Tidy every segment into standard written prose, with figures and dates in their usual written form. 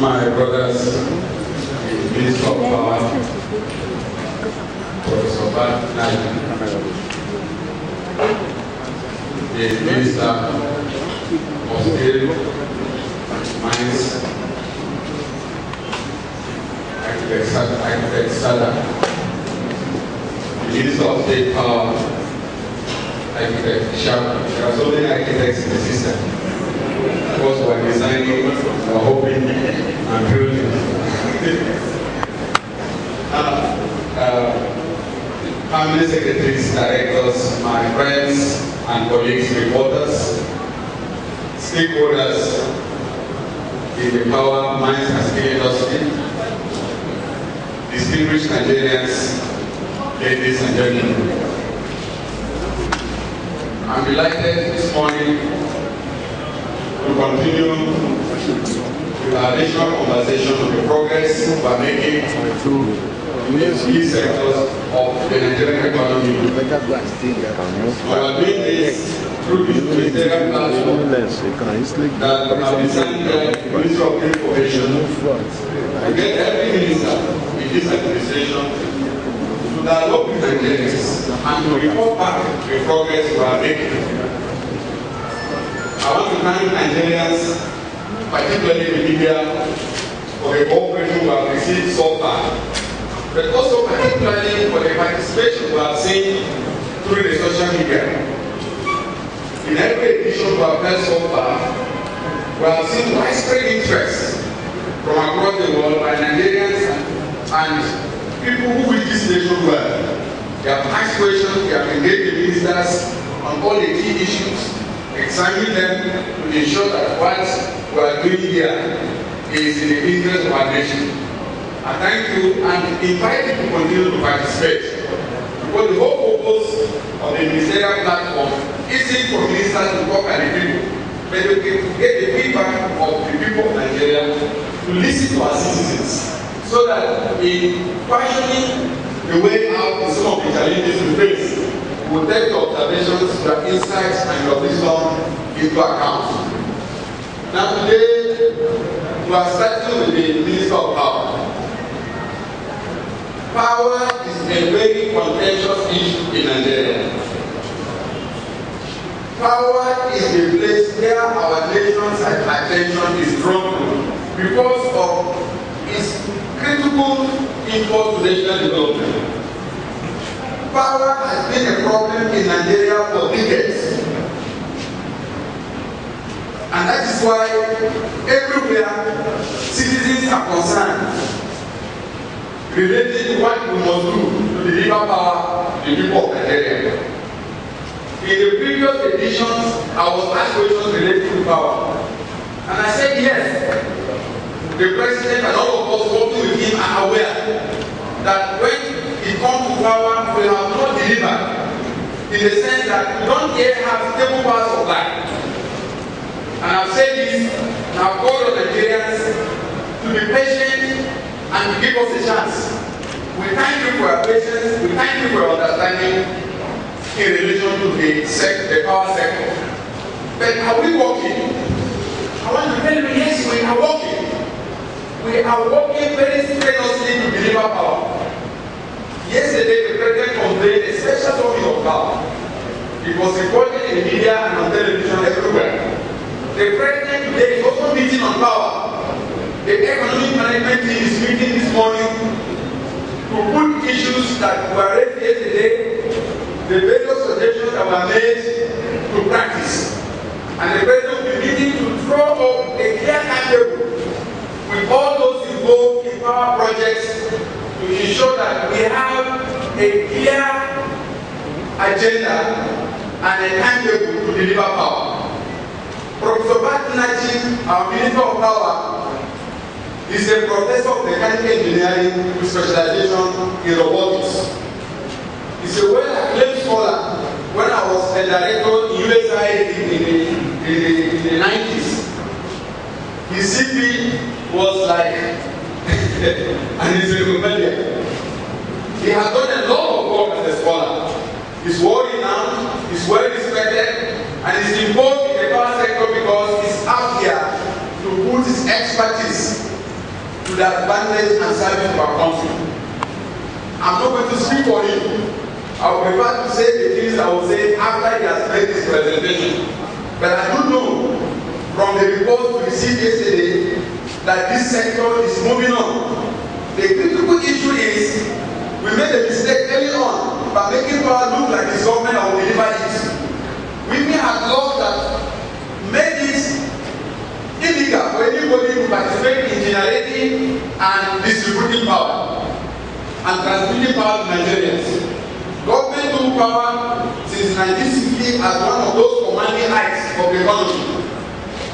my brothers, the Minister of Power, Professor Labaran Maku, the Minister of Steel, Mines, Architect Sada, the Minister of State Power, Architect Sharp. There are so many architects in the system. Because we're designing, we're hoping, and building. Family secretaries, directors, my friends and colleagues, reporters, stakeholders in the power, mines, and steel industry, distinguished Nigerians, ladies and gentlemen. I'm delighted this morning to continue with our additional conversation on the progress we're making in key sectors of the Nigerian economy. We are doing this through the Ministerial platform that have been sent by the Ministry of Information to get every minister in this administration to dialogue with Nigerians and to report back the progress we are making. I want to thank Nigerians, particularly the media, for the cooperation we have received so far, but also particularly for the participation we have seen through the social media. In every edition we have held so far, we have seen widespread interest from across the world by Nigerians and people who wish this nation well. They have asked questions, they have engaged the ministers on all the key issues, examine them to ensure that what we are doing here is in the interest of our nation. I thank you and invite you to continue to participate, because the whole purpose of the ministerial platform isn't for ministers to talk at the people, but to get the feedback of the people of Nigeria, to listen to our citizens, so that in fashioning the way out in some of the challenges we face, we will take your observations, your insights, and your wisdom into account. Now today, we are starting with the Minister of Power. Power is a very contentious issue in Nigeria. Power is the place where our nation's attention is drawn to because of its critical import to national development. Power has been a problem in Nigeria for decades. And that is why everywhere citizens are concerned related to what we must do to deliver power to the people of Nigeria. In the previous editions, I was asked questions related to power. And I said yes. The president and all of us working with him are aware that when it comes to power, we have not delivered, in the sense that we don't yet have stable power supply. And I've said this, and I've called on Nigerians to be patient and to give us a chance. We thank you for your patience, we thank you for your understanding in relation to the power sector. But are we working? I want to tell you, yes, we are working. We are working very strenuously to deliver power. Yesterday, the president conveyed a special topic of power. It was reported in the media and on television everywhere. The president today is also meeting on power. The economic management team is meeting this morning to put issues that were raised yesterday, the various suggestions that were made, to practice. And the president will be meeting to draw up a clear timetable with all those involved in power projects to ensure that we have a clear agenda and a timetable to deliver power. Professor Labaran Maku, our Minister of Power, is a professor of mechanical engineering with specialization in robotics. He's a well-acclaimed scholar. When I was a director in USI in the 90s, his CV was like an encyclopedia. He has done a lot of work as a scholar. He's well-renowned, he's well-respected, and he's involved in the power sector because he's out here to put his expertise to the advantage and service of our country. I'm not going to speak for him. I would prefer to say the things I will say after he has made his presentation. But I do know from the report we received yesterday that this sector is moving on. The critical issue is we made a mistake early on by making power look like the government that will deliver it. We may have laws that made it illegal for anybody to participate in generating and distributing power and transmitting power to Nigerians. Government took power since 1960 as one of those commanding heights of the economy.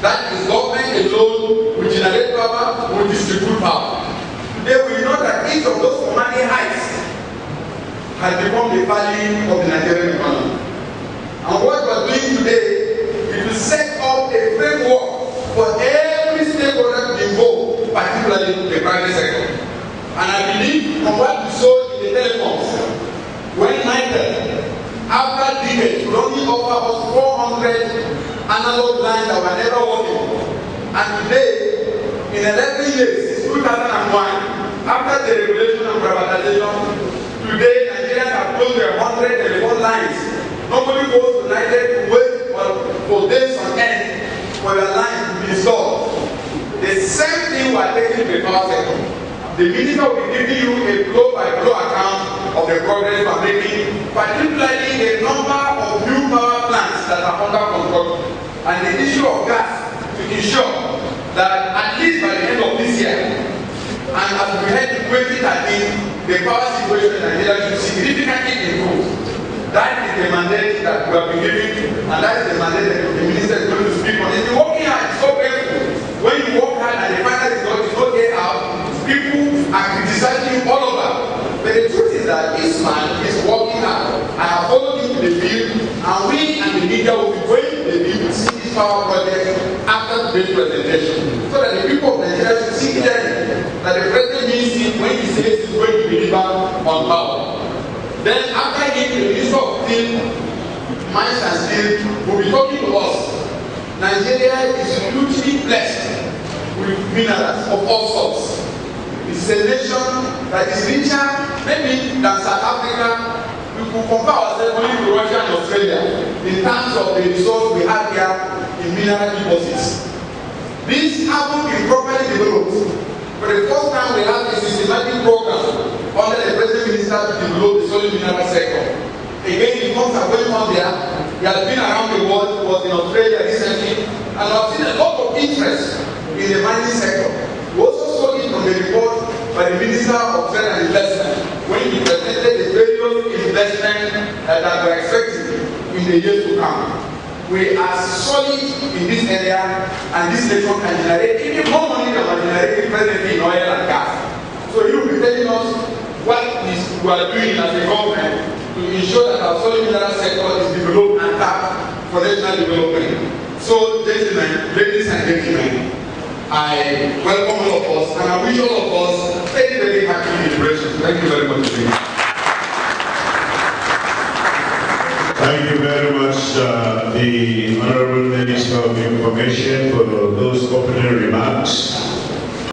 That is, government alone will generate power, will distribute power. Today we know that each of those commanding heights has become the value of the Nigerian economy. And what we are doing today is to set up a framework for every stakeholder to be involved, particularly the private sector. And I believe from what we saw in the telecoms, when United, after decades, could only offer us 400 analog lines that were never working. And today, in 11 years, since 2001, after the regulation and privatization, today Nigerians have close to 100 telephone lines. Nobody goes to United to wait for days on end for your line to be installed. The same thing we are taking to the power sector. The minister will be giving you a blow-by-blow account of the progress we are making, particularly the number of new power plants that are under construction, and the issue of gas to ensure that at least by the end of this year, and as we head to 2013, the power situation in Nigeria should significantly improve. That is the mandate that we have been given, and that is the mandate that the minister is going to speak on. If you're working hard, it's so painful. When you work hard and the final result is not get out, people are criticizing you all over. But the truth is that this man is working hard. I have followed him to the field, and we and the media will be going to the field to see this power project after today's presentation, so that the people of Nigeria should see clearly that the president means it when he says he's going to deliver on power. Then after him, the Minister of Steel, Mines and Steel will be talking to us. Nigeria is hugely blessed with minerals of all sorts. It's a nation that is richer, maybe than South Africa. We could compare ourselves only to Russia and Australia in terms of the resources we have here in mineral deposits. These haven't been properly developed. For the first time, we have a systematic program under the President Minister to develop the solid mineral sector. Again, the funds are going on there. He has been around the world, was in Australia recently, and I've seen a lot of interest in the mining sector. We also saw it from the report by the Minister of Trade and Investment when he presented the various investments that we're expecting in the years to come. We are solid in this area, and this nation can generate even more money than we're generating presently in oil and gas. So you will be telling us what we are doing as a government to ensure that our solid mineral sector is developed and tapped for national development. So, gentlemen, ladies and gentlemen, I welcome all of us, and I wish all of us very, very happy celebrations. Thank you very much. Thank you very much, the Honorable Minister of Information, for those opening remarks.